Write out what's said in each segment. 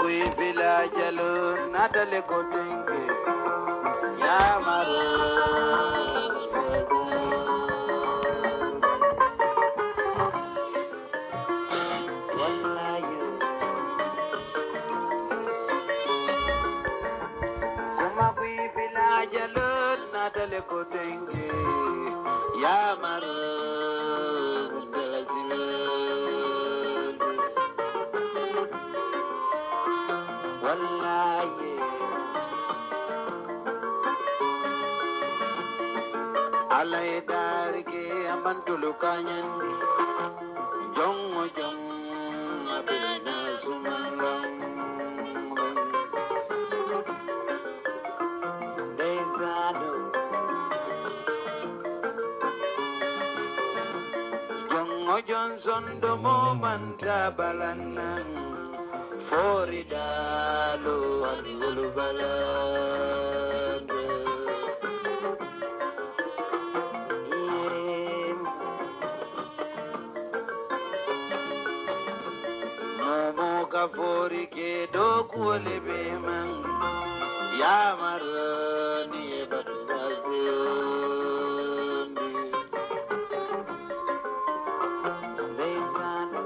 kui bila jalur nadale kotengi ya maru wallahi kuma kui bila jalur nadale kotengi ya maru alay darge amantulu kanyandi jongo jong abena sumanlang desado jongo johnson domo manta balanang foridalo alulu balan Kafori ke doku lebe man ya marani badwazindi bezano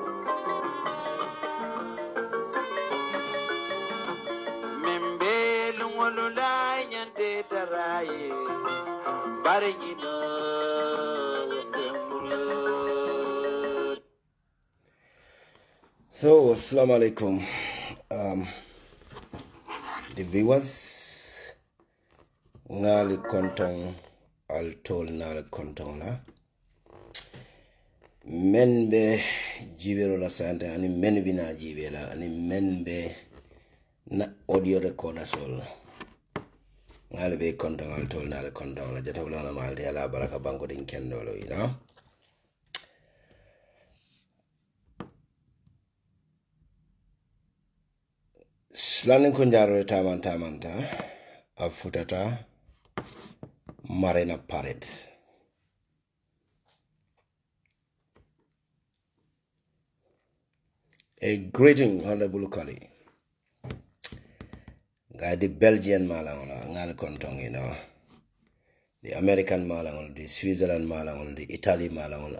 membelu ngolula nyante taraye baringino So, assalamu alaikum, the viewers. Ngali kontong al tol nali kontong la men be jibero la sante ani men bina jibela ani men be na audio recorder sol ngali be kontong al tol nali kontong la jatawla na malde ala baraka banko din kendolo you know. Slanin kunjaro tamanta afutata marina parade. A greeting, Honorable Kali. Guy the Belgian malangola, ngal kontong, you know. The American malangol, the Switzerland malangol, the Italy malangol,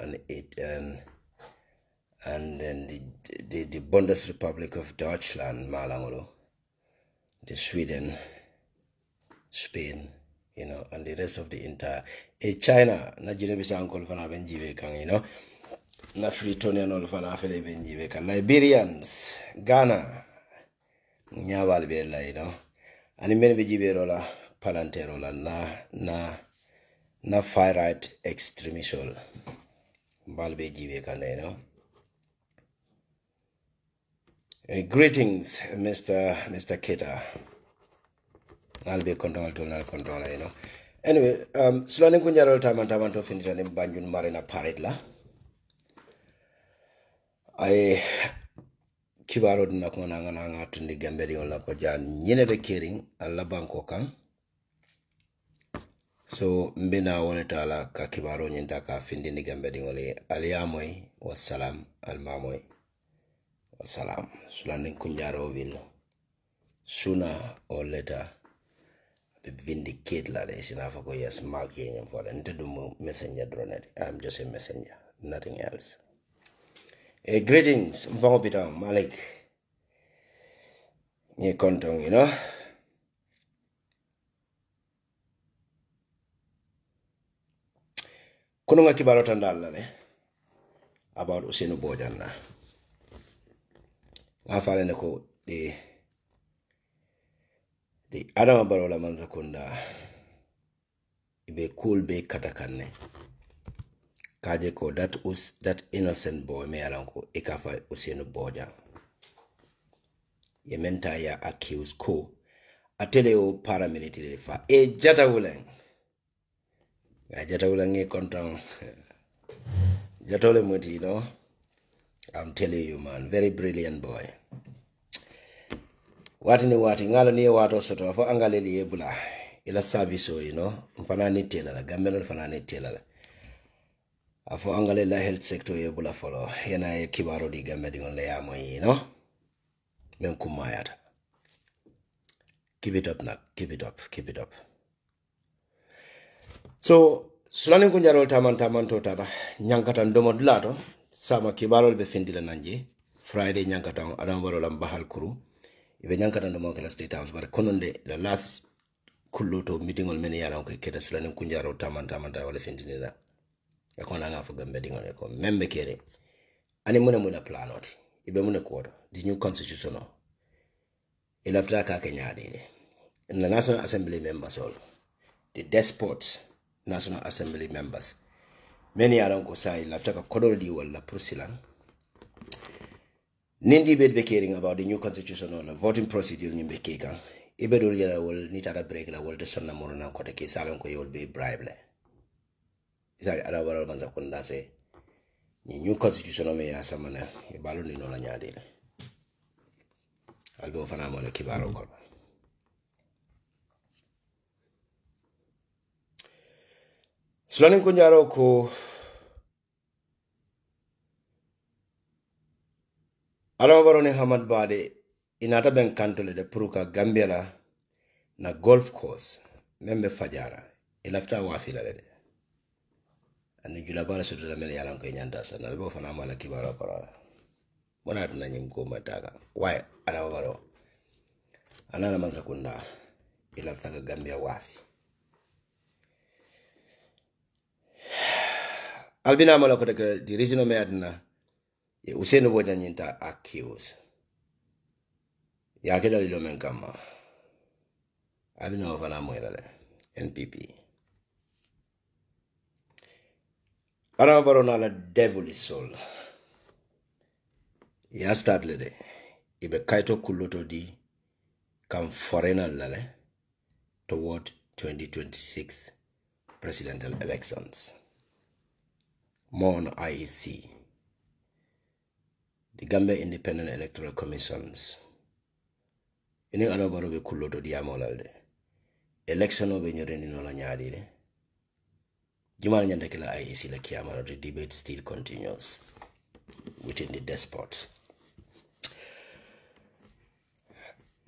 and then the Bundesrepublik of Deutschland malangolo, the Sweden, Spain, you know, and the rest of the entire China. Na jinebisa uncle fana benjive kang, you know. Na Fritonian ol fana fele benjive kang. Liberians, Ghana, nyawal bela, you know. And many benjive rola palantero la na far right extremism. Balbe jive kang, you know. Greetings, Mr. Kita. I'll be control, you know. Anyway, slowly kunjaro taman to finish an banjun marina parade la. I kibaro nakona nga tundi gamberi on la kojan nyine be kering alla banko kan. So mbina wonetala ka kibaro nyinta ka findi ni gamberi ngole aliamoy wassalam almamoy. Salam. Sulanin kunjaro will sooner or later be vindicate la de sinafako yes mark yen for the messenger drone. I'm just a messenger, nothing else. Greetings, Mfangopita Malik. Nye kontong, you know. Kununga kibaro tandala le about Usenu Bojana. Afale neko the Adama Barola Manzakunda ibe cool be katakane kaje ko that innocent boy me alanko ikafa Usenu Boja ye menta ya accused ko atele o paramilitary fa jata wulen e kontong jatole muti, you know. I'm telling you, man, very brilliant boy. Watini ngalo ni wato soto fo angaleli ebula ila service, you know. Mfana ni tela la gambeno mfana ni tela la afo angale la health sector ebula follow yana e kibaro di gambe di on le amo, you know. Men kumayata Keep it up, nak. Keep it up. Keep it up. So, Sulanin Kunjaro taman totata. Nyankatan domo dulato. Sama kibarol be findila nanje. Friday nyankatan Adam Barolam Bahal Kuru. Ibe nyankatan domo kala State House. But kononde the last kuluto meeting on many yalan ko keta Sulanin Kunjaro taman wale findila. Yakona nga for gambe dingo ko membe kere. Ani muna planot. Ibe muna kodo. The new constitution. Ilafta ka kenyadi. In the National Assembly members all. The despots National Assembly members. Many are on Kosai, Laftaka Kododi wala Prusilan. Nindi bed caring about the new constitution or the voting procedure in Bekeka. Ibedulia will need a break la will the son of Morona Koteke Salon will be bribed. Is that Arabara Manzakunda say? The new constitution of Maya Samana, a balloon in Olanyadi. I'll go for Namon Kibaro. Sulanin Kunjaro ko Alabaroni Hamad Bade inata ben kantole de Puruka Gambia na golf course membe Fajara ilafta wafila lede ani julabala sutu la mele yalan ko nyanta sa na bo fana mala kibaro para mona tuna nyim ko mataga why alabaro anana manzakunda ilafta Gambia wafi Albina Malakota, the reason of Madna, Useno Bojanita accused. Yakeda Lomenkama. Albina of Anamuela, NPP. Arabaronala devilish soul. Ya start lede. Ibe kaito kuluto di come foreigner lale toward 2026 presidential elections. More on IEC, the Gambia Independent Electoral Commissions. Ini anabaro be kuloto di amolalde. Election obe nyoreni no la nyadile. Jumala nyanda kila IEC la kiamano, the debate still continues within the despot.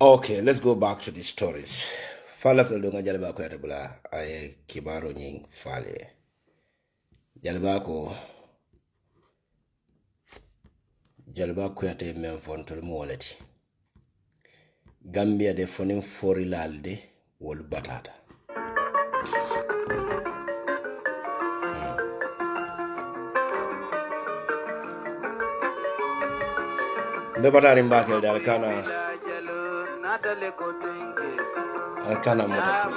Okay, let's go back to the stories. Fala fela donga jalba ko yatabula ay kibaro nying fale. Jalba ko yate men fontol molati Gambia de fonin fori lalde wol batata be batari mbakel dal kana mota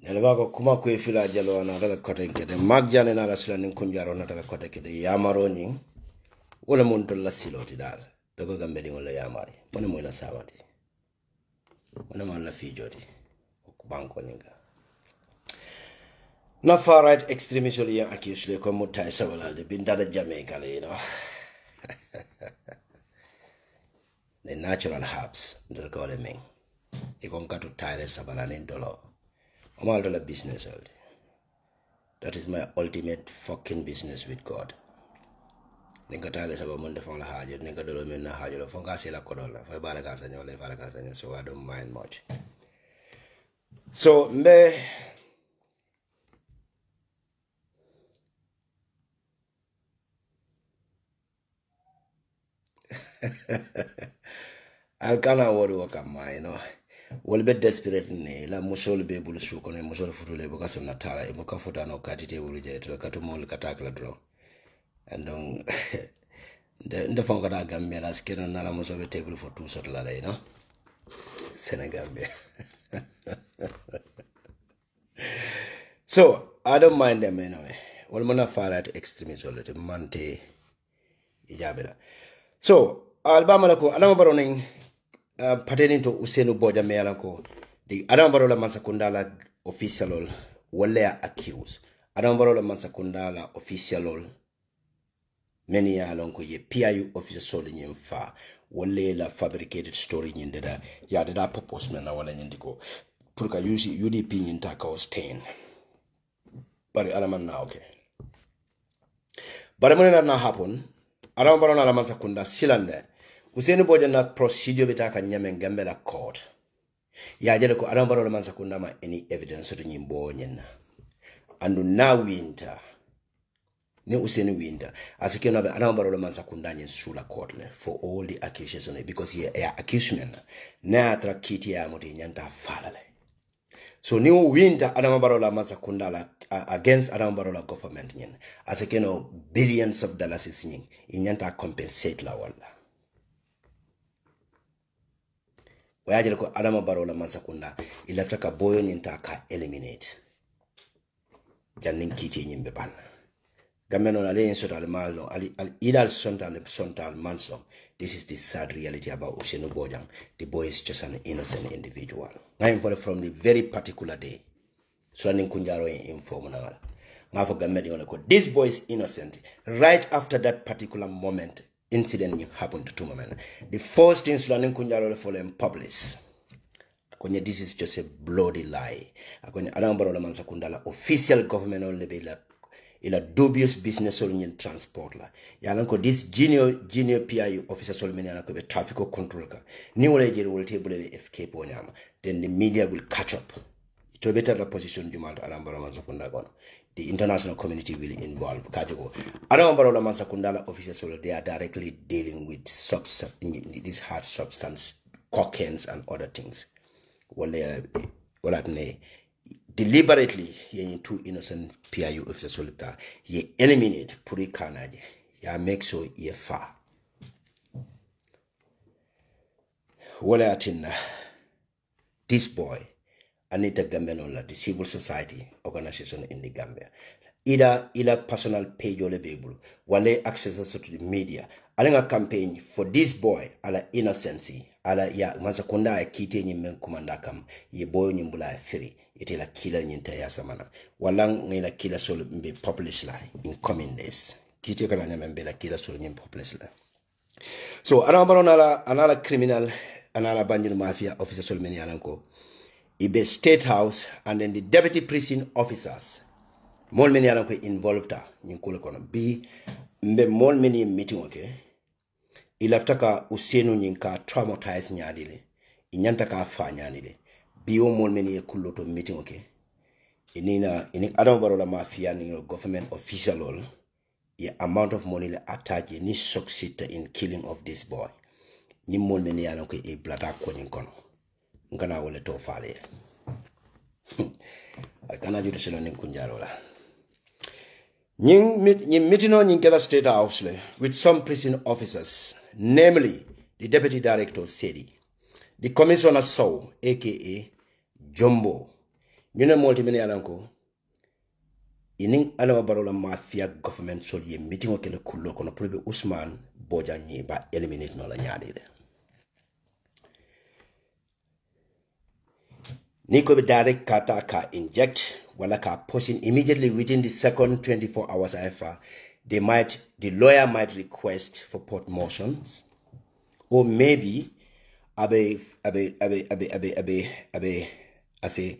Nelvago kuma kwe fila jalo na tala kote kede magjane na rasula ninkunjaro na tala kote kede yamaro nying wala muntu la siloti dal dogo gambe di wala yamari mwana mwela samati mwana mwela fijoti kubanko nyinga na far right extremist wali yang accused le ko mutai sawala de bindada Jamaica le you know the natural herbs ndel ko le meng ikon katu tire sabala nin dolo amal dola business world. That is my ultimate fucking business with God. Ninka tale saba munde fong la hajo ninka dolo men na hajo lo fong ka sila kodola fa bala ka sanyo le fala ka sanyo, so I don't mind much. So mbe Alkana wori wakama, you know. Wol be desperate ne la musol be bulu suko ne musol futule bo kaso na tala e mo ka futa no katite wulu je to katu mol katakla dro and donc the fon kata Gambia la skena na la musol be table for two sort la you know Senegal be so I don't mind them anyway. Wol mona farat extremism le mante ijabela so albama la ko Adama Barrow ning pertaining to Usenu Boja Melanko, the Adama Barrow la Mansakundala official wale accused. Adam Barrow la Mansakunda la official many ya lon ko ye PIU officer so le nyim fa wole la fabricated story nyindeda ya da purpose na wala nyindiko pour ka UDP nyinta ka stain bari alaman na okay bari mo na happen Adam Barrow la Mansakunda silande Useni boja na procedure bitaka nyame ngambe la court ya jele ko Adam Barrow la Mansakunda ma any evidence to nyimbo nyena andu na winter ne useni winter asike no be Adam Barrow la Mansakunda nyen sula court le for all the accusations because he accusement na atra kiti ya moti nyanta falale so ni winter Adam Barrow la Mansakunda la against Adam Barrow la government nyen asike no billions of dollars is nyen nyanta compensate la wala wajele ko Adam Barrow la Mansakunda ilafta ka boyo nyinta ka eliminate jannin kiti nyimbe ban gameno na len sotal malo al idal sontal manso. This is the sad reality about Usenu Bojang. The boy is just an innocent individual. I'm from the very particular day so nin kunjaro inform na ngafo gamedi on ko this boy is innocent. Right after that particular moment incident happened to Tumamena. The first thing Sulanin Kunjaro for them publish. Akonye this is just a bloody lie. Akonye Adam Barrow la Mansakunda la official government only be la ila dubious business in transport la. Yalanko this junior PIU officer solmeni anako be traffic control ka. Ni wale jeri will table escape onyama. Then the media will catch up. It will better the position Jumal Adam Barrow la Mansakunda gono. The international community will involve Kajago. Adam Barrow la Mansakunda officers, they are directly dealing with this hard substance, cocaine and other things. Well, they are deliberately ye two innocent PIU officers ye eliminate puri kanaje. Ya make so ye far. Well, this boy Anita Gambenola, the civil society organization in the Gambia. Either personal page or label, wale access to the media. Alenga campaign for this boy, ala innocency, ala ya Mansakunda kite nyimen kumandakam, ye boy nyimbula 3, itela kila nyinta ya samana. Walang ngila kila solo mbe populist la in coming days. Kite kala nyambe la kila solo nyim populist la. So, anala criminal, anala banjil mafia officer solmeni alanko. Ibe State House and then the deputy prison officers. Mol many are involved in Kolokono. B mbe mol many meeting okay. Ilaftaka usenu nyinka traumatized nyadile. Inyantaka fa nyadile. B o mol many kuloto meeting okay. Ini Adam Barrow la mafia ni government official all. The amount of money le attach ni succeed in killing of this boy. Ni mol many are okay e blata ko nyinkono. Ngana wole to fale alkana jutu silo nin kunjaro la nying mitino nying kela State House le with some prison officers, namely the deputy director Sedi, the commissioner Sow aka Jumbo, nyune multimini alanko ining Adama Barrow la mafia government so ye meeting o kele kullo kono probe Usman Boja nyi ba eliminate no la nyaade de Niko be direct kata ka inject wala ka pushing immediately within the second 24 hours after the lawyer might request for port motions, or maybe abe ase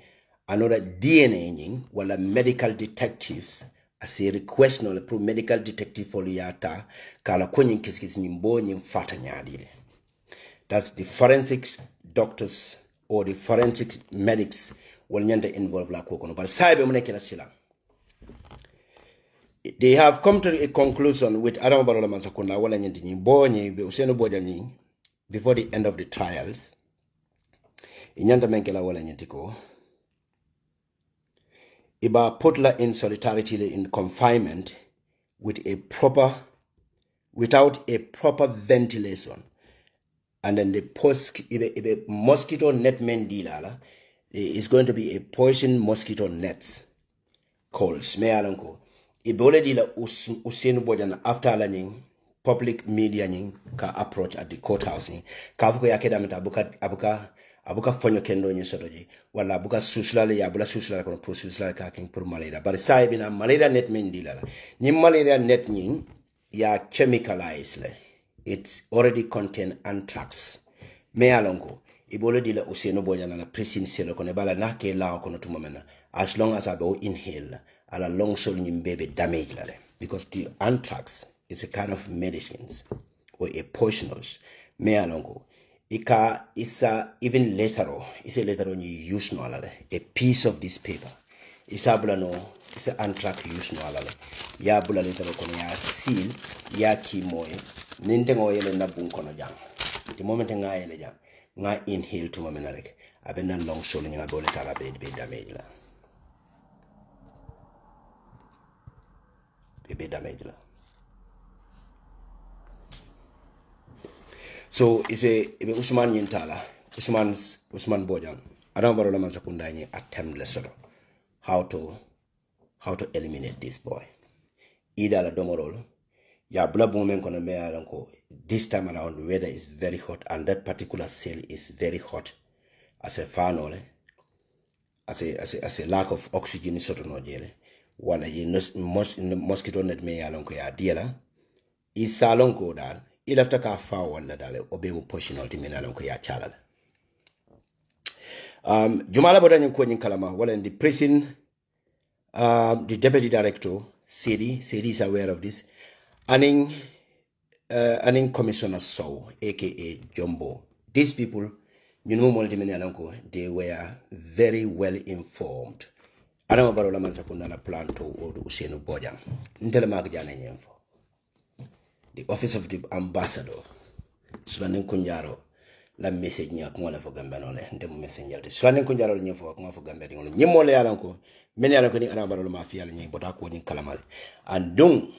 another DNA ning wala medical detectives ase request no le pro medical detective for yata kala konyin kiskis nyimbo nyim fata nyaadile. That's the forensics doctors or the forensic medics will nyanda involved la kokono but saibe munekela sila. They have come to a conclusion with Adam Barrow la Mansakunda wala nyandi nyibonye be Usenu Boja nyi before the end of the trials. Inyanda menkela wala nyantiko iba putla in solidarity in confinement without a proper ventilation. And then the mosquito net mendilala is going to be a poison mosquito nets called smealanko. Ibole dila Usenu Boja after learning public media ka approach at the courthouse ka fuko yakeda meta abuka abuka fonyo kendo nyi sotoji wala abuka suslale ya bula suslale kono pro suslale ka king pour malaria bar sai bina malaria net min dilala nyi malaria net nyi ya chemicalized le it's already contain anthrax me alongo ibolo dila useno bonyana na presin selo kono bala na ke lawo kono tumamena as long as abo inhale ala long sol nyi mbebe damage lale because the anthrax is a kind of medicines or a poisonous me alongo ika isa even later on you use no alale a piece of this paper isa bula no isa anthrax use no alale ya bula later kono ya seal ya kimoy ninde ngoyele na bun kono jang the moment nga yele jang nga inhale to mamena rek abena long sol nga bole kala be damage la be damage la. So it's a Usman Yintala, Usman Bojang. Adam Barola Mansakunda attempt lesson how to eliminate this boy. Ida la domorol. Ya blood woman gonna mealanko. This time around the weather is very hot and that particular cell is very hot as a fan as a lack of oxygen sort of no jele. Wala ye mosquito net mealanko ya diela. Isalonko dal. Il after ka fa wala dale obe mo portion ultimate ko ya chalala jumala boda nyin ko nyin kalama wala in the prison the deputy director Sedi is aware of this aning commissioner So aka Jumbo, these people you know multimate ko they were very well informed adama barola man sakunda na plan to odu Usenu Bojang ntele mag jana nyemfo the office of the ambassador sulanen kunjaro la message nya ko wala fo gambe no le ndem message yalde sulanen kunjaro le nyefo ko fo gambe ngol nyimo le yalan ko men yalan ko ni ana barolo ma fi yalla nyi bota ko ni kalamal andung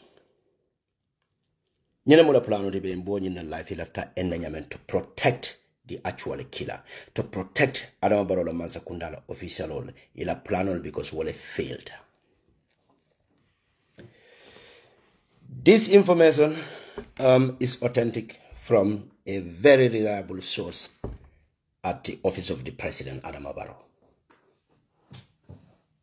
nyene mo la plano de be mbo nyi na life lafta en nyamen to protect the actual killer, to protect Adama Barrow Mansakunda official ila plano because wale failed. This information is authentic from a very reliable source at the office of the President, Adama Barrow.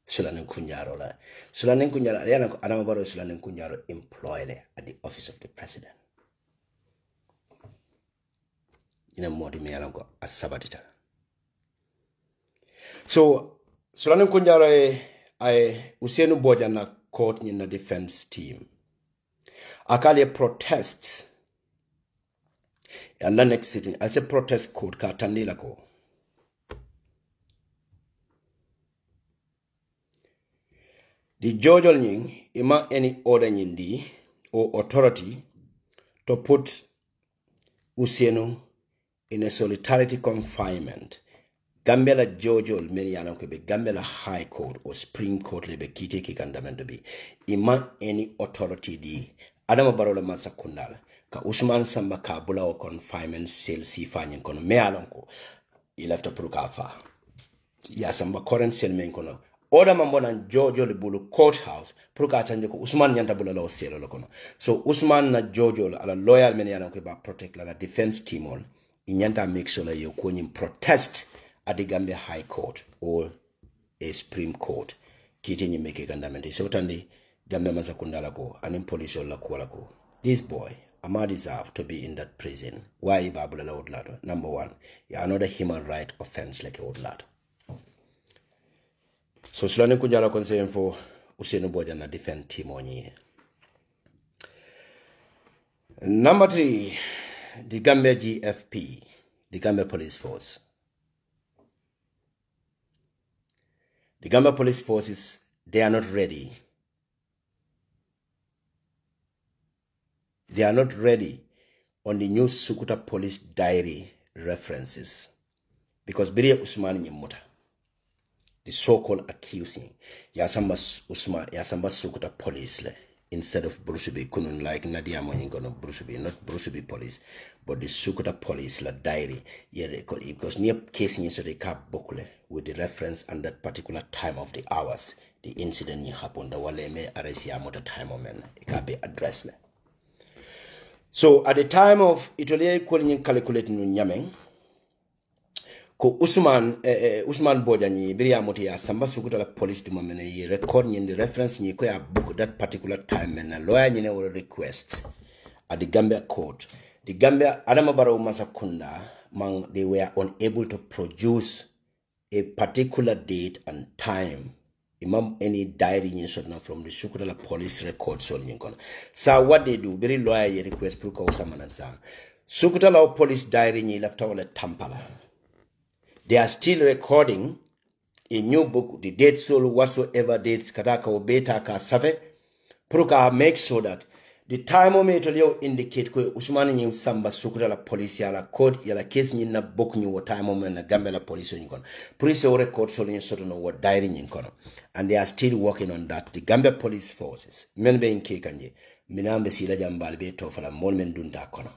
Sulanen Kunyaro la. Sulanen Kunyaro, Adama Barrow Sulanen Kunyaro employed at the office of the President. Ina modi me yalango as sabatita. So Sulanen Kunyaro I Usenu Bojang na court in the defense team. Akali protest and the next sitting as a protest code katandila ko. The judge nying ima any order nyindi or authority to put Usenu in a solidarity confinement. Gambela Jojol many be Gambela High Court or Supreme Court lebe kite kikandamendo be ima any authority di Adama Barrow Mansakunda ka Usman Samba ka bula o confinement cell si fanyin kono me alonko il after prukafa ya samba current cell men kono oda mambona Jojo le bulu courthouse pruka chanje ko Usman nyanta bula lo cell lo kono so Usman na Jojo ala loyal men alonko ba protect la defense team all inyanta make sure la yo ko protest at the Gambia High Court or a Supreme Court kiti nyi meke gandamende so tandi Gambia Mansakunda lako and in police la ko this boy Ama deserve to be in that prison. Why Babula old lad? Number one, another human right offense like old lad. So Sulanen Kunjaro concern for Usenu Bojang na defend team on ye. Number three, the Gambia GFP, the Gambia Police Force. The Gambia Police Forces, they are not ready. They are not ready on the new Sukuta Police Diary references. Because Biria Usman Nyimuta, the so-called accusing, Yasamba Usman, Yasamba Sukuta Police, instead of Brusubi Kunun like Nadia Moningono Brusubi, not Brusubi Police, but the Sukuta Police Diary, because near case in the cap bokule with the reference and that particular time of the hours, the incident happened, the Waleme Aresia Mota time moment, it can be addressed. So at the time of Italy calling calculating Nyameng, ko Usman Bojani biriya moti ya samba sukuta la police di momene yi record ni reference ni ko ya book that particular time and lawyer ni will request at the Gambia court. The Gambia Adama Barrow Masakunda they were unable to produce a particular date and time. Imam any diary in from the Sukutala police record so what they do very lawyer request pro Samanasa. Sukutala police diary ni left all at Tampala. They are still recording a new book, the date soul whatsoever dates Kataka or Beta Ka Save. Pruka make sure that the time of meto indicate ko Usmani nyim samba sukura la police ya la court ya la case ni na book ni wo time of na Gambia la police ni kono. Police o record so ni soto no what diary ni kono. And they are still working on that. The Gambia police forces men be in kekanje minambe sila jambal be to fala mon men dunta kono.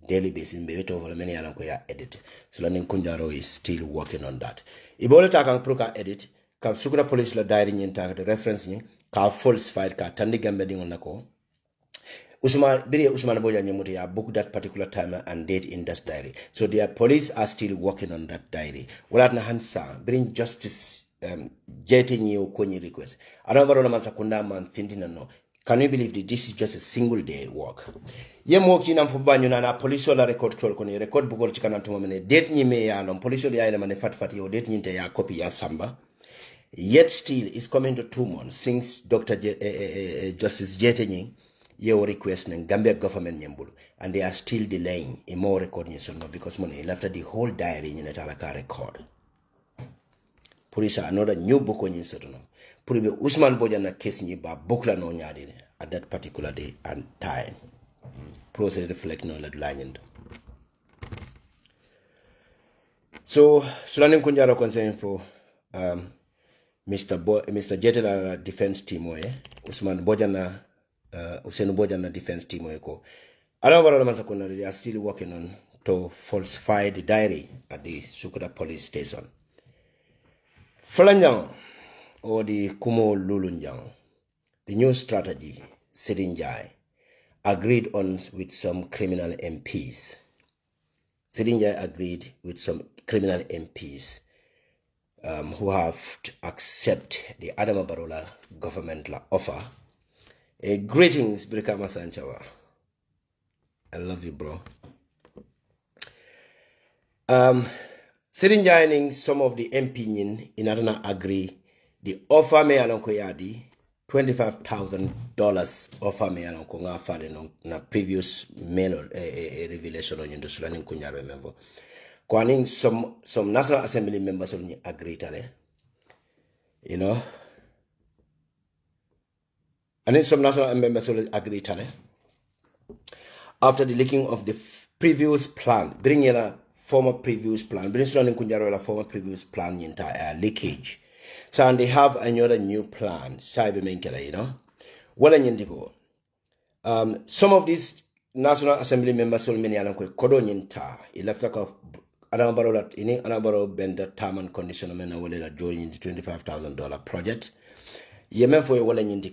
Daily basis be to fala men yalan ko ya edit. So la Kunjaro is still working on that. Ibole ta kan proka edit ka sukura police la diary ni ta the reference ni ka falsified ka tandi Gambia dingol nako. Usman Boja Nyamuti book that particular time and date in that diary. So their police are still working on that diary. Wala na hansa bring justice getting you kwenye request. Arambaro na mansakunda man thinking no. Can you believe that this is just a single day work? Ye moki na mfubanyo na police la record control kwenye record book chikana tumamene date nyime ya lom police ya ile mane fat yo date nyinte ya copy ya samba. Yet still is coming to 2 months since Dr. Justice Jetenyi your request and Gambia government nyambulu and they are still delaying a more recognition because money left the whole diary in a talaka record. Police another new book on Sotono. Puribe Usman Bojana case ni ba bukla no nyadi at that particular day and time. Process reflect no that line. So Sulanin Kunjaro concern for Mr. Jetela defense team Usman Bojana Usenu Bojana defense team eko. They are still working on to falsify the diary at the Sukuta police station. Flanyang or the Kumo Lulunjang, the new strategy Sidinjai agreed on with some criminal MPs. Sidinjai agreed with some criminal MPs who have to accept the Adama Barrow government offer. Greetings, Brikama Sanchawa. I love you, bro. Sitting joining some of the MP in Adana agree the offer me along koyadi $25,000 offer me along konga fale na previous mail revelation on Sulani Kunya remember. Kwaning some National Assembly members only agree tale. You know. And then some national members will agree tale. After the leaking of the previous plan, bring in a former previous plan, bring in a former previous plan entire leakage. So and they have another new plan, cyber menkela, you know. Well and some of these National Assembly members will many alan kodo nyinta. He left like anabaro that ini anabaro bend the term and condition men awele joining the $25,000 project. Yemen for a well and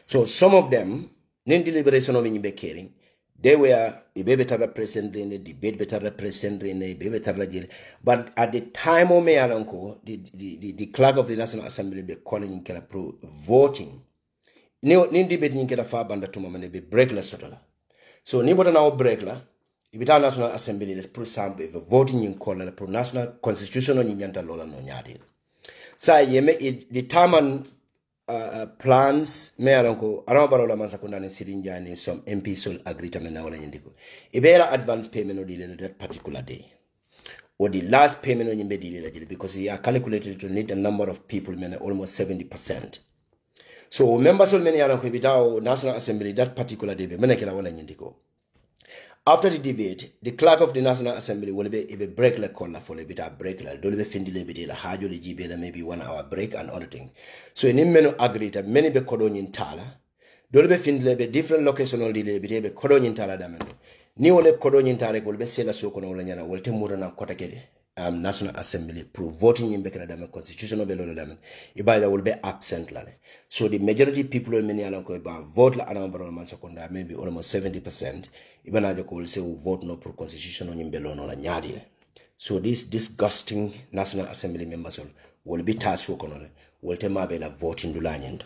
so some of them, nin deliberation of in caring, they were a baby represent in the debate better represent in a baby jail. But at the time of me uncle, the clerk of the National Assembly be calling in Kelapro voting. Nin debate in Kelafar banda to mama be breakla sotala. So nibota now breakla, if it National Assembly is pro sample if voting in call pro national constitution on yanta lola no nyadi. So yeme determine plans me aronko arambaro la mansakunda ne sirinja ni some MP sol agree to na wala nyindiko ibera advance payment odile that particular day or the last payment on yimbe dile because he are calculated to need a number of people almost 70%. So members of many aronko bitao National Assembly that particular day be menekela wala nyindiko. After the debate, the clerk of the National Assembly will be a break like call for a bit of break like don't be finding a bit like hajo the GB maybe 1 hour break and other things. So in many agree that many be codon tala, don't be finding a different location or the be codon tala damendo. Ni ole codon tala will be sela so kono lanyana will temura na kotakede. National Assembly prove voting in Bekana Dame constitutional belo Dame Ibada will be absent lale. So the majority people in many alanko ba vote la anambaro masakunda maybe almost 70%. Ibana Joko will say vote no pro constitutional belo no la nyadi. So these disgusting National Assembly members will be tasked will tema bela voting dulanyento.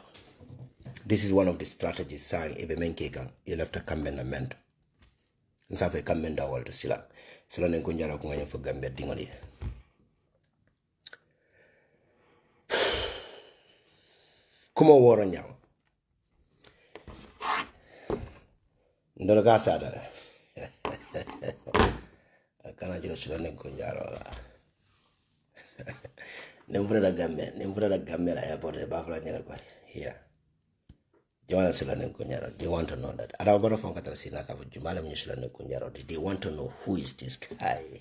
This is one of the strategies saying ebe menkeka left a commendament. Nsafe commenda wal to sila. Sila nenkunjara kunga for Gambia dingoli. Kuma woro nyang. Ndolo ka sada. Kana jira sila nenkunjara la. Nemfura da Gambia la airport e bafla nyara kwa. Here. Joanna sila nenkunjara. They want to know that. Ada wabara fonga tala sila kafu jumala mnyo sila nenkunjara. They want to know who is this guy.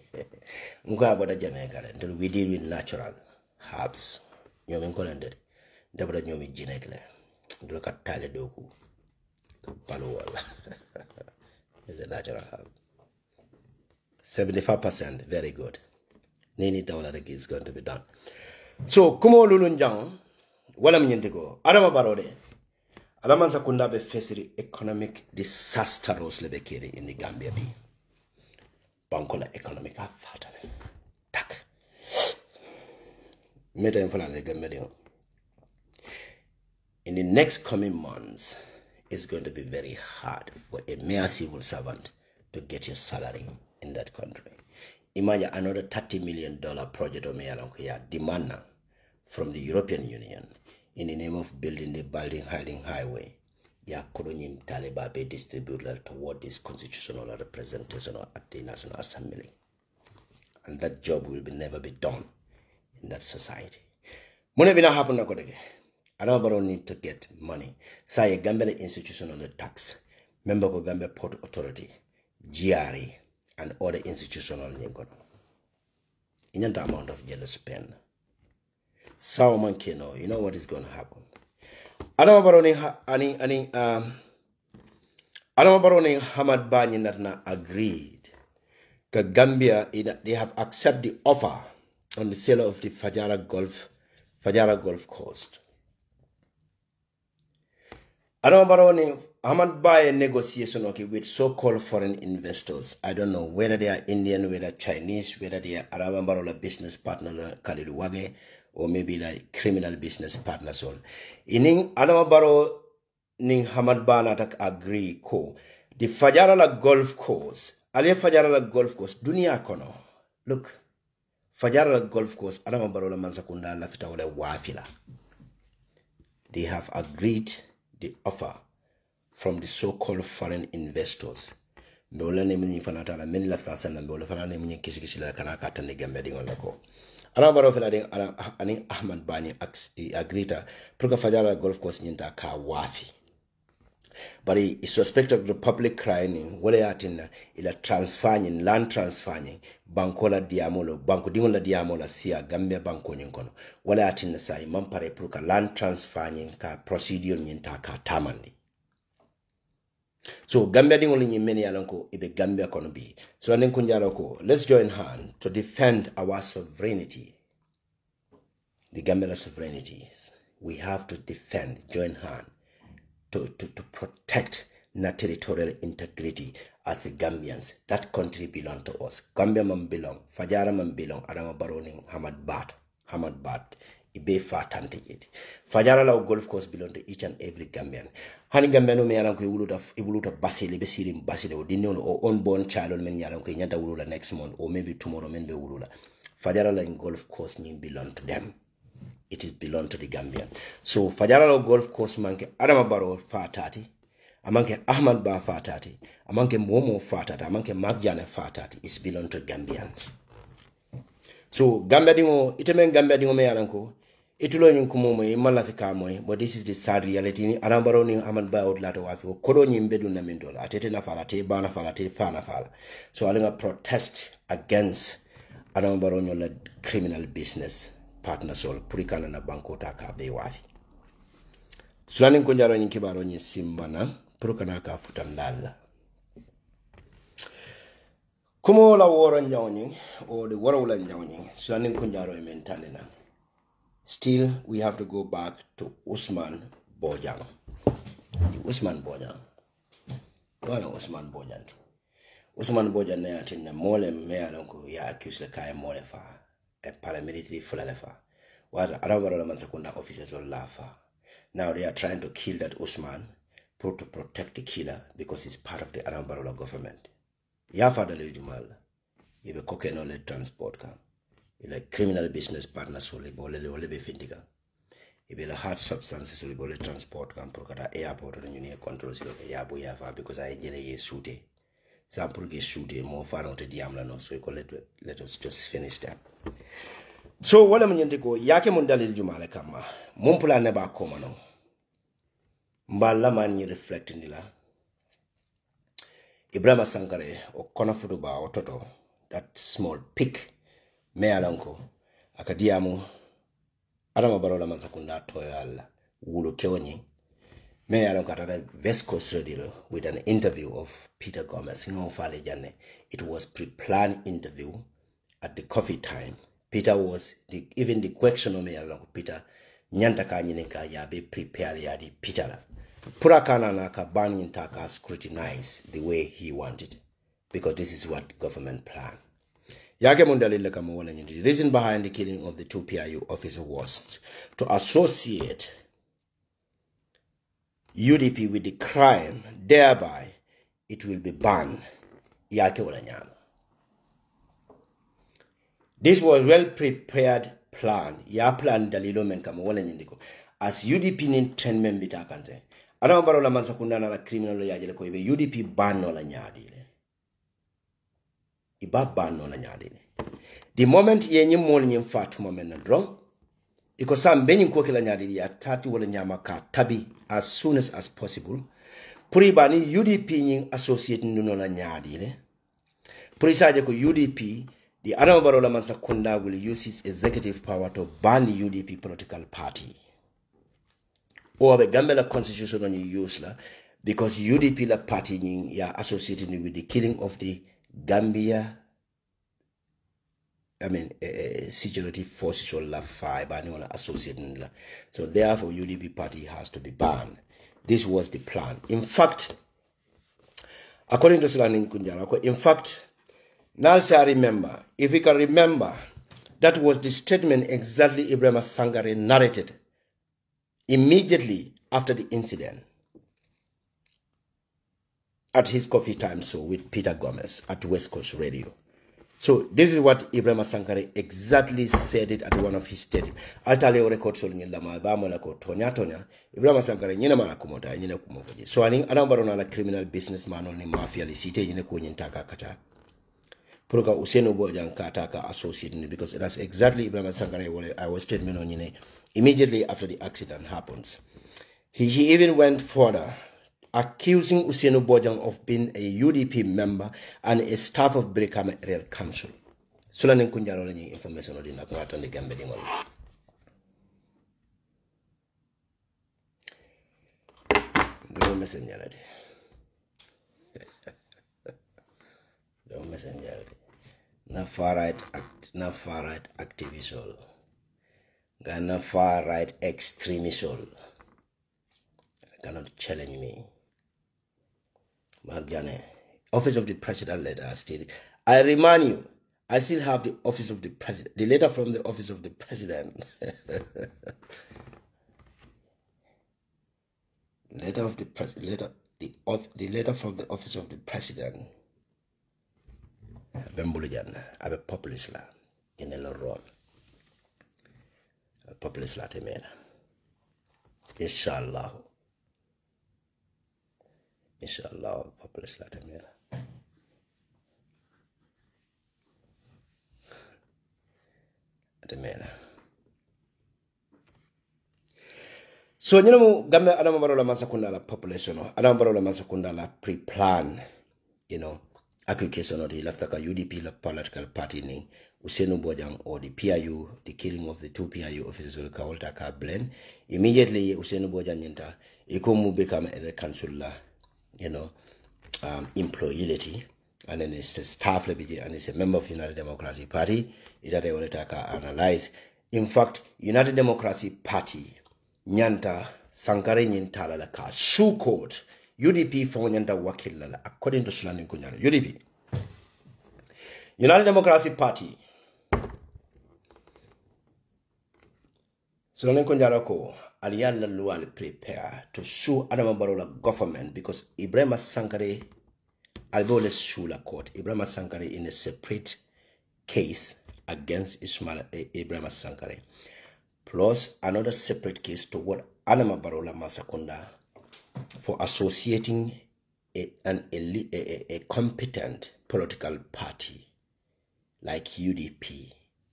Mkwa abada Jamaica. Until we deal with natural herbs. Nyomi nkolended. Dabada nyomi jinekle. Ndolo katale doku. Kapalu wala. It's a natural herb. 75%. Very good. Nini tawla the is going to be done. So, kumo lulunjang. Wala mnyentiko. Adama barode. Alaman sakunda be facing economic disastrous lebekere in the Gambia bi. Bankola economic afatale. Tak. Meta infala le Gambia. In the next coming months, it's going to be very hard for a mere civil servant to get your salary in that country. Imagine another $30 million project of Meyalankoya demand from the European Union in the name of building the Balding Hiding Highway. Ya Kurunyim Taliban be distributed toward this constitutional representation at the National Assembly. And that job will never be done in that society. Money will not happen na kodege. I don't need to get money. Say Gambia institutional tax, member of Gambia Port Authority, GRE, and other institutional nyingo. In that amount of jail spend. Someone can know, you know what is going to happen. Adama Baroni Hamad Bani Natna agreed that Gambia they have accepted the offer on the sale of the Fajara Golf Coast. Adama Baroni Hamad Baye negotiation with so-called foreign investors. I don't know whether they are Indian, whether Chinese, whether they are Adama Barola business partner Khalil Wage, or maybe like criminal business partners all. Ining Adama Baro ning Hamad Bana tak agree ko. The Fajarala Golf Course, Alia Fajarala Golf Course, Dunia Kono. Look, Fajarala Golf Course, Adama Barola Mansakunda lafita ole wafila. They have agreed the offer from the so-called foreign investors. Mbeola nemi fanatala meni lafta sana mbeola fanatala nemi kisikisila kana kata ne Gambia dingo lako. Ana baro fela ding ani Ahmad Bani agrita proka Fajara Golf Course nyinta ka wafi. But he is suspected of the public crying wale atina ila transferring land transferring bankola diamolo banko dingola diamola sia Gambia banko nyinkono wale atina sai mampare proka land transferring ka procedure nyinta ka tamandi. So Gambia dingoli nyimeni yalanko ibe Gambia kono bi. So anen kunjaro ko let's join hands to defend our sovereignty. The Gambia sovereignties. We have to defend, join hands to protect na territorial integrity as a Gambians. That country belong to us. Gambia man belong, Fajara man belong, Adama Baroning Hamad Bat. Ibe fa tante yeti. Fajara la Golf Course belong to each and every Gambian. Hani Gambiano me yaran ko ibuluta basile be sirim basile o dinno o unborn child men yaran ko nyanda wulula next month or maybe tomorrow men be wulula. Fajara la Golf Course nim belong to them. It is belong to the Gambian. So Fajara la Golf Course manke Adama Barrow fa tati. Amanke Ahmad Ba fa tati. Amanke Momo fa tati. Amanke Magjane fa tati. It's belong to Gambians. So Gambia dingo itemen Gambia dingo me yaran ko itulo nyin kumomo malafika moy, but this is the sad reality. Ni Anambaro ni Ahmad Ba outlato wafi ko kodo nyimbe du na mindola atete na fala te bana fala te fana fala. So alinga protest against Anambaro nyola criminal business partners all purikana na banko taka be wafi. Sulani kunjaro nyin kibaro nyi simbana purikana ka futandala. Kumo la wara nyawni or the wara la nyawni sulanin kunyaro mentalena. Still we have to go back to Usman Bojang. Usman Bojang. Wala Usman Bojang. Usman Bojang na yatin na mole mea lanko ya accuse le kaya mole fa. A paramilitary fulalefa. What Arabara Mansakunda officers will laugh. Now they are trying to kill that Usman to protect the killer because he's part of the Arabara government. Ya father le jumal. You be cocaine le transport ka. You like criminal business partners solely bole be findiga. You be the hard substances solely bole transport ka prokata airport or you need control silo ya bo ya fa because I jele ye shoote. Sampur ge shoote more far out the diamla no so let us just finish that. So wala mnyendiko yake mundalil jumale kama mumpula neba komano mbala mani reflect nila Ibrahima Sankare o kona fuduba o toto that small pig me alanko akadiamu Adama Barrow Mansakunda toyal wulu kewani me alanko atada West Coast Radio with an interview of Peter Gomez no fale jane. It was pre-planned interview at the coffee time. Peter was even the question of me along Peter nyanta ka nyininka ya be prepare ya di Peter la pura kana na ka ban intaka scrutinize the way he wanted because this is what government plan. Yake mundalile kama wala nyindi. The reason behind the killing of the 2 PIU officers was to associate UDP with the crime, thereby it will be banned. Yake wala nyama. This was well prepared plan. Ya plan dalilo menkama wala nyindiko. As UDP nin 10 membita kante. Adama Barrow Mansakunda na criminal lo yajele ko ibe UDP ban no la nyadile. Iba ban no la nyadile. The moment yenye mol nyim fatu moment na drong. Iko sam benyi kwa kila nyadile ya tatu wala nyama ka tabi as soon as possible. Puri bani UDP nying associate nuno la nyadile. Puri saje ko UDP the Adama Barrow Mansakunda will use his executive power to ban the UDP political party. Or the Gambia constitution on use la because UDP la party ya associated with the killing of the Gambia security forces or la five and associated la. So therefore UDP party has to be banned. This was the plan. In fact, according to Sulanin Kunjara, in fact, Nalsa remember, if we can remember, that was the statement exactly Ibrahima Sankare narrated immediately after the incident at his coffee time show with Peter Gomez at West Coast Radio. So this is what Ibrahima Sankare exactly said it at one of his statements. Altale record so ngilama ba mona ko tonya Ibrahima Sankare nyina mara kumota nyina kumofoje. So ani Adama Barrow na criminal businessman on mafia li cité nyina ko nyintaka kata. Puruka Usenu Bojang Kataka associated because that's exactly Ibrahima Sankare I was statement on immediately after the accident happens. He even went further, accusing Usenu Bojang of being a UDP member and a staff of Brikama Area Council. Sulanin Kunjaro information on the Nakwatan the Gambling. Don't messenger. Don't messenger. Na far right activist all. Na far right extremist all. Cannot challenge me. Mabjane, Office of the President letter stated. I remind you, I still have the Office of the President. The letter from the Office of the President. Letter of the President. The letter from the Office of the President. Bembulujan, abe populist la in el rol. Populist la temela. Inshallah, populist la temela. Temela. So you know, Gambia Adama Barrow Mansakunda la population. Adama Barrow Mansakunda la pre-plan, application of the Laftaka UDP la political party ni Usenu Bojang or the PIU, the killing of the 2 PIU officers will Kawalta ka blend. Immediately Usenu Bojang yenta ikomu become a council la, employability. and then it's the staff and it's a member of United Democracy Party. Ita de wale analyze. In fact, United Democracy Party nyanta Sankare nyintala la ka su court UDP for nyanta wakil la according to Sulanin Kunyano UDP United Democracy Party Sulanin Kunyano ko aliyala lual prepare to sue Adama Barrow government because Ibrahim Sankare albole sue la court Ibrahim Sankare in a separate case against Ibrahim Sankare plus another separate case toward Adama Barrow Masakunda for associating a competent political party like UDP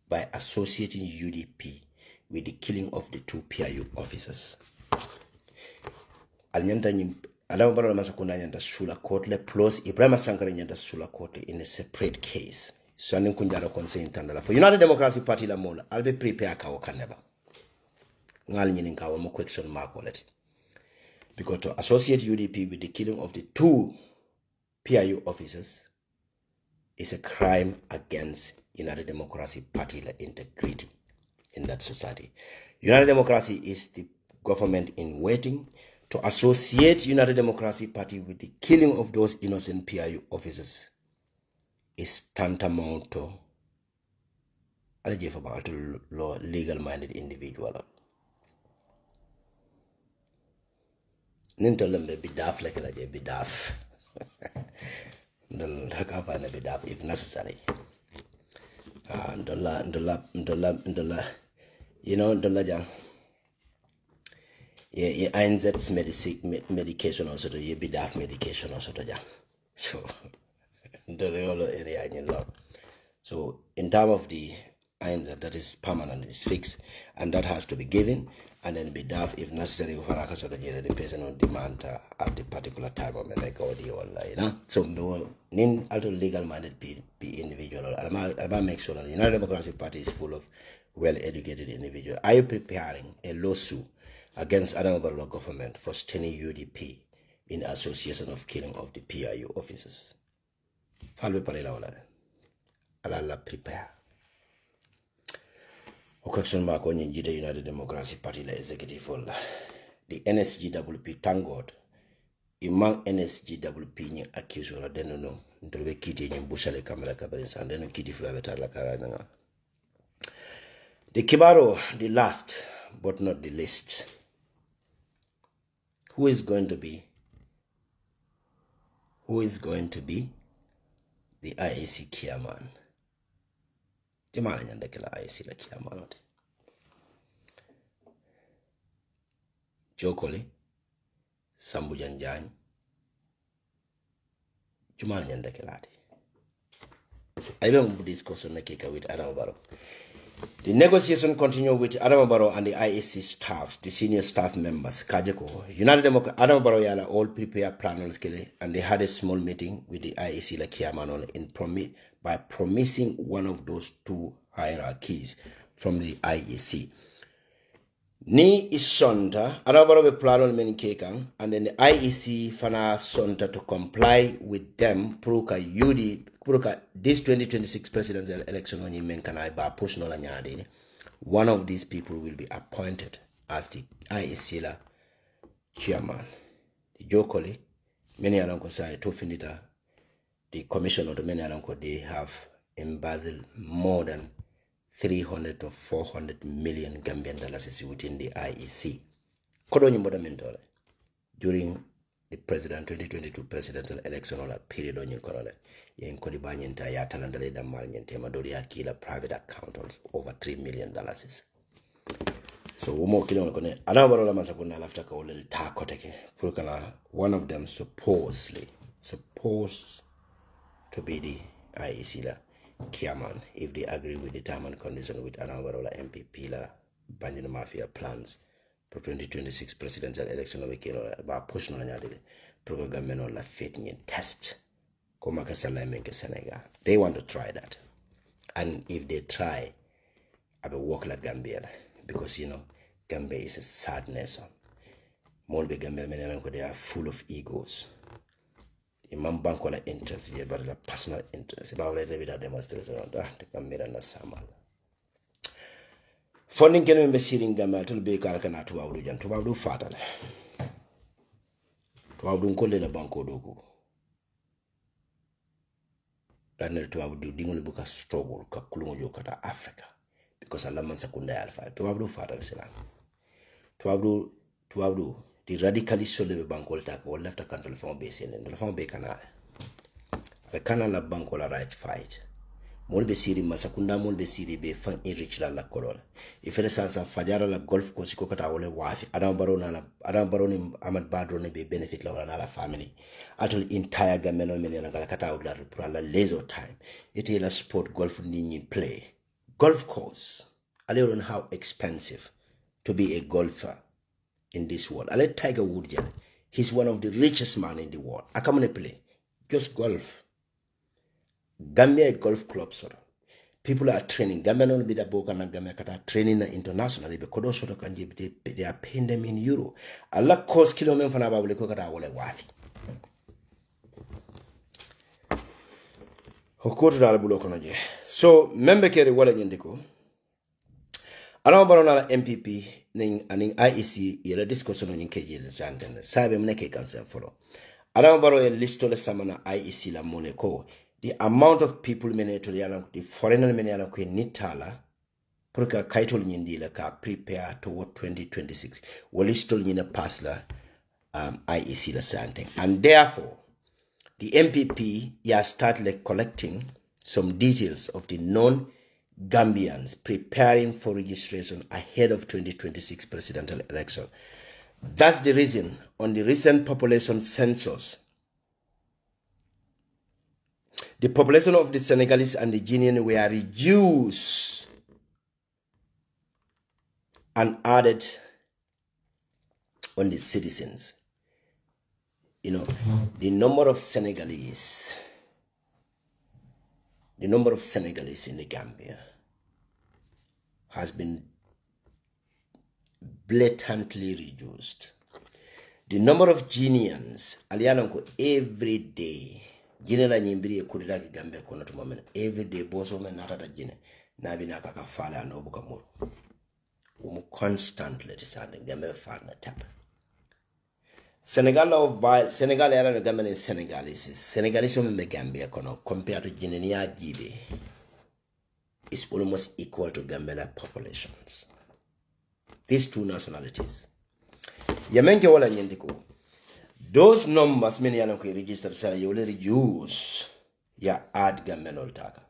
by associating UDP with the killing of the 2 PIU officers. Adama Barrow Masakunda nyanda sula court plus Ibrahim Sankare nyanda sula court in a separate case. So I'm going for United Democracy Party la mola. I'll be prepared ka wakaneba. Ngal nyini ka wa mo question mark wallet. Because to associate UDP with the killing of the 2 PIU officers is a crime against United Democracy Party la integrity in that society. United Democracy is the government in waiting. To associate United Democracy Party with the killing of those innocent PIU officers is tantamount to legal-minded individual. Nintolembe bidaf like a bidaf. Ndolakafana bidaf if necessary. Ndola. You know, ndola yeah, INZ's medication also to bidaf medication also to so. So in terms of the INZ, that is permanent, is fixed, and that has to be given, and then be done if necessary for the person on demand at the particular time of the So nin alto legal minded be individual. I'll make sure that the United Democracy Party is full of well-educated individuals. Are you preparing a lawsuit against Adama Barrow government for staining UDP in association of killing of the PIU officers? Falwe parela wala ala la prepare. Okakson ma ko nyinjide United Democracy Party la executive wala. The NSGWP, thank God. Imang NSGWP ni accuse wala denono. Ntolwe kiti ni bushale kamera kabari sandeno kiti fulawe tarla karanga. The Kibaro, the last but not the least. Who is going to be the IAC chairman? Jamala nyandekela IAC la chairman. Jokoli, Sambu Janjani, Jamala nyandekela. I don't discuss on the cake with Adama Barrow. The negotiation continue with Adama Barrow and the IAC staffs, the senior staff members, Kajeko, United Democrat, Adama Barrow yala all prepare plans and they had a small meeting with the IAC like chairman by promising one of those 2 hierarchies from the IAC. Ni is sonta, Adama Barrow plan on many kekang, and then the IAC fana sonta to comply with them, this 2026 presidential election on Yemenkanai by Pushnola Nyade. One of these people will be appointed as the IAC chairman. The Jokoli, many Alanko say to finita, the commission of the many Alanko, they have embezzled more than 300 to 400 million Gambian dollars within the IEC. Kodonyi Modamentole during the 2022 presidential election on a period on Korole. Yen Kodibanyenta Yatalandale Damarniente Madoria Kila private account of over $3 million. So Umo Kilon Anabarola Masakuna after Kolel Takoteke. Purkana, one of them supposed to be the IEC chairman if they agree with the term and condition with Anabarola MPP la Banjino Mafia plans for 2026 presidential election of Kilo about pushing on Yadil program la fitting test. They want to try that. And if they try, I will work like Gambia. Because Gambia is a sad nation. Molbe Gambia, they are full of egos. imam banko la interest ye bar la personal interest ba wala de demonstration da te kamera na samal fondin ken be sirin gamal tul be kala kana tuba du jan tuba du fatal tuba du ko le la banko do ko ranel tuba du dingol bu ka struggle ka kulungo jokata Africa because Allah man sakunda alfa tuba du fatal sila tuba du the radicalist so le banko ta ko left country fon be sen le fon be kana the canal banko la right fight mol be siri masakunda mol be siri be fan enrich la kolola ifere sansa fajara la golf ko siko kata wole wafi adam baroni amad badro ne be benefit la wala la family atol entire gameno men la kata wala pour la leisure time it is a sport golf ni play golf course I don't know how expensive to be a golfer in this world. I let Tiger Woods, he's one of the richest man in the world. I come and play just golf. Gambia golf club sort of. People are training. Gambia no be the boka na Gambia kata training internationally because sort of kanji they are paying them in euro. Allah cost kilometer fana ba ko kata wole wafi. Hokoto dal bulo kono je. So membe kere wala nyindiko. Alama barona la MPP ning aning IEC yela discussion on keje le janden sabe mneke kansen follow. Alama baro ye listo le samana IEC la moneko the amount of people to the foreigner menela ko nitala pour ka kaitol nyindi la ka prepare toward 2026 walisto nyina pass la IEC la sante and therefore the MPP start like collecting some details of the non-Gambians preparing for registration ahead of 2026 presidential election. That's the reason on the recent population census, the population of the Senegalese and the Guinean were reduced and added on the citizens. You know, the number of Senegalese in the Gambia has been blatantly reduced. The number of Guineans, every day, Guinea la nyimbiri kurida ki Gambia kono tumomen every day boso men natata Guinea na bina kaka fala no buka muru. Constantly deciding Gambia fat na tap. Senegal era na Gambia in Senegalese me Gambia kono compared to Guinea Jibe is almost equal to Gambia populations. These two nationalities. Yemenke wala nyendiko. Those numbers many are registered say you will reduce ya add Gambian taka.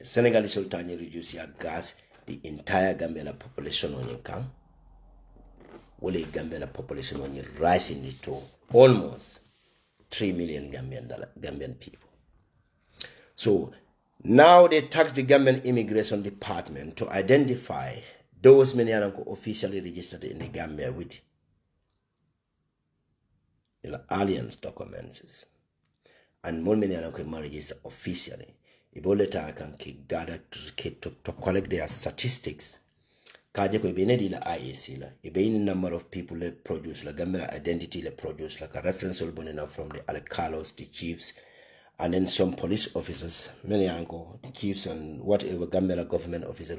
Senegalese sultan reduce ya gas the entire Gambian population on your count. Will a Gambian population on your rising it to almost 3 million Gambian people. So now they tax the Gambian immigration department to identify those many are officially registered in the Gambia with alliance documents and more many are register officially. Iboleta can gather to collect their statistics. Kaje ko benedi la IEC la ibe number of people they produce la Gambia identity they produce like a reference bonena from the alcalos, the chiefs, and then some police officers, many anko, the chiefs and whatever Gambia government officer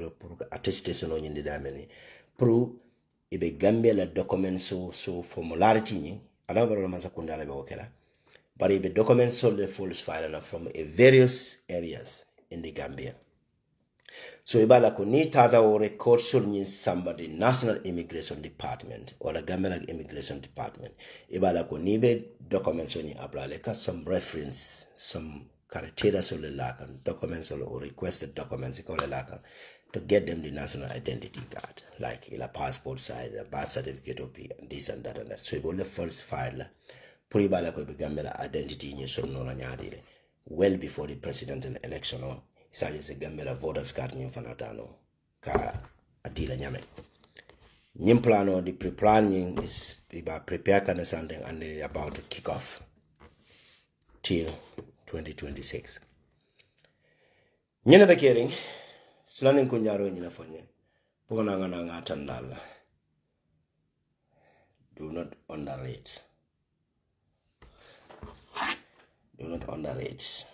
attestation on the dameni. Pro ibe Gambia la documents so formularity ni adabaro masakunda la bewokela. But ibe documents so the false file from various areas in the Gambia. So ibala ko ni tata o record so ni somebody National Immigration Department or the Gambia Immigration Department. Ibala ko ni be documents on ni apply some reference, some criteria so le laka documents or requested documents ko le laka to get them the national identity card, like a passport side, a birth certificate of this and that and that. So ibole false file pour ibala ko be Gambia identity ni so no la nyaadile well before the presidential election or Says a Gambia voters card in Fanatano, ka adila nyame. Nyimplano, the pre-planning is about prepare kind of something and they're about to kick off till 2026. Nyene bekering, slaning kunyaro nyina fonye, pona ngana tandala. Do not underrate. Do not underrate.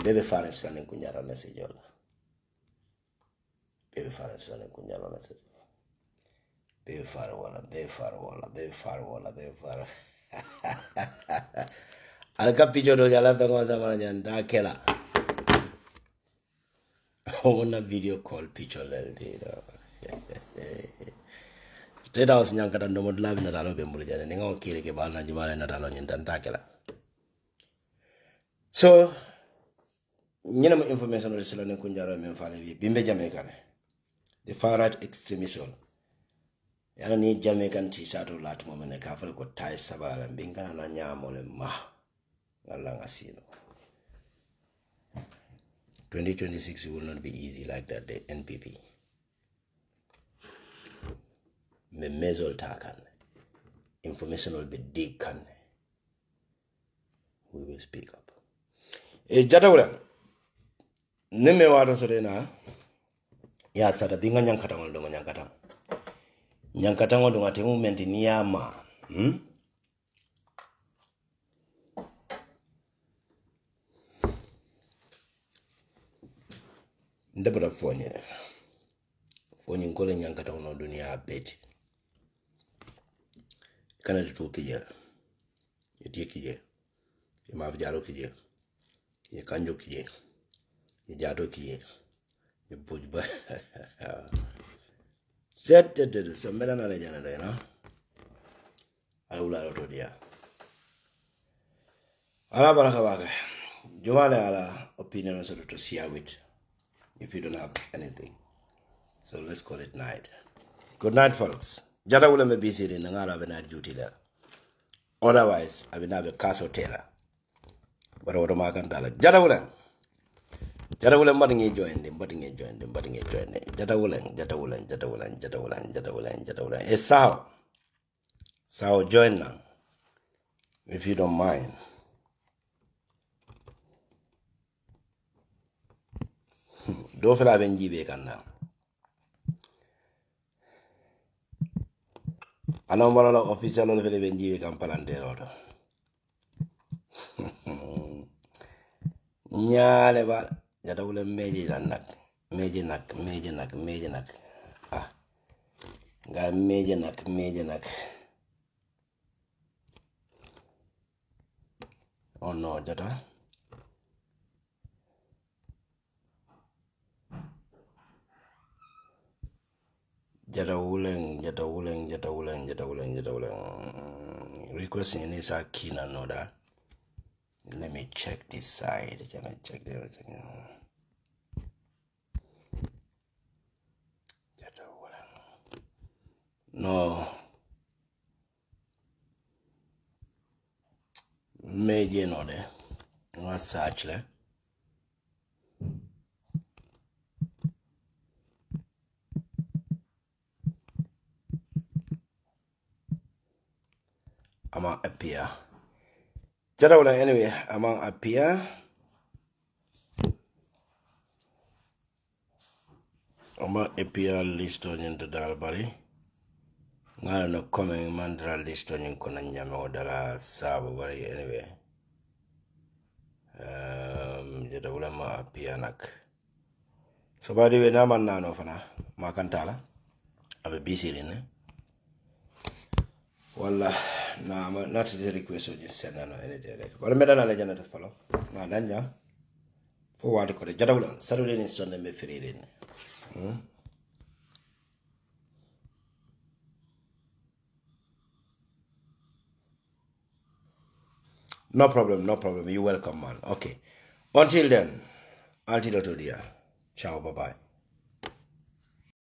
Baby Fares running Kunyara message. Baby Fares running Kunyara message. Baby Farwala, Baby Farwala, Baby Farwala, Baby Farwala. I'll cut picture of your left and dark killer. I want a video call picture. State House Yankata no more love Natalo Bembuja and Ningo Kirikibana Jumala Natalo in Tantakela. So, Ninam information on the Salon Kunjara Memfali, Bimbe Jamaica. The far right extremism. I don't need Jamaican t-shirt or lat moment a careful got tie Sabal and Binkan and Anyamole Ma. Langasino. 2026 will not be easy like that, the NPP. Me mezol takan. Information will be dekan. We will speak up. Jatawula. Neme wada sorena. Ya sada binga nyankatang ndongo nyankatang. Nyankatang ndongo ate movement ni ama. Ndabura fonye. Fonye nkole nyankatang no dunia beti. Kana tu kije. Yeti kije. Mavjaro kije. Ye kanjo kije. Ye jado kije. Ye bujba. Set so melana le jana de na. Alula roto dia. Ala baraka baga. Jumale ala opinion so to see with if you don't have anything. So let's call it night. Good night, folks. Jada wule me busy in ngara be night duty there. Otherwise, I will have a castle tailor. But what am I going to tell? Jada wule mbatting join them, Jada wule. It's Sao join now. If you don't mind. Do feel I've been given now. I know more official of the Benji Campalantero. Never that I will major nak. Ah, got major nak. Oh no, Jata. Jatawuleng. Requesting is a keen and know that. Let me check this side. Can I check the other thing? No. Major no there. Not such like. I'm up here. Anyway, I'm up here. I'm up here list on into Dalbari. I don't know coming mantra list on in Konanyama or Dala Sabo anyway. Jadawulama up here nak. So by the way, Naman Nano Fana, Makantala. I'm a busy in it. Well, no, I'm not the request of just send on any direct. But I'm not a legend to follow. Now, Danja, forward to the Jadawulan, Saturday and Sunday, me free in. No problem. You're welcome, man. Okay. Until then, until dear. Ciao, bye-bye.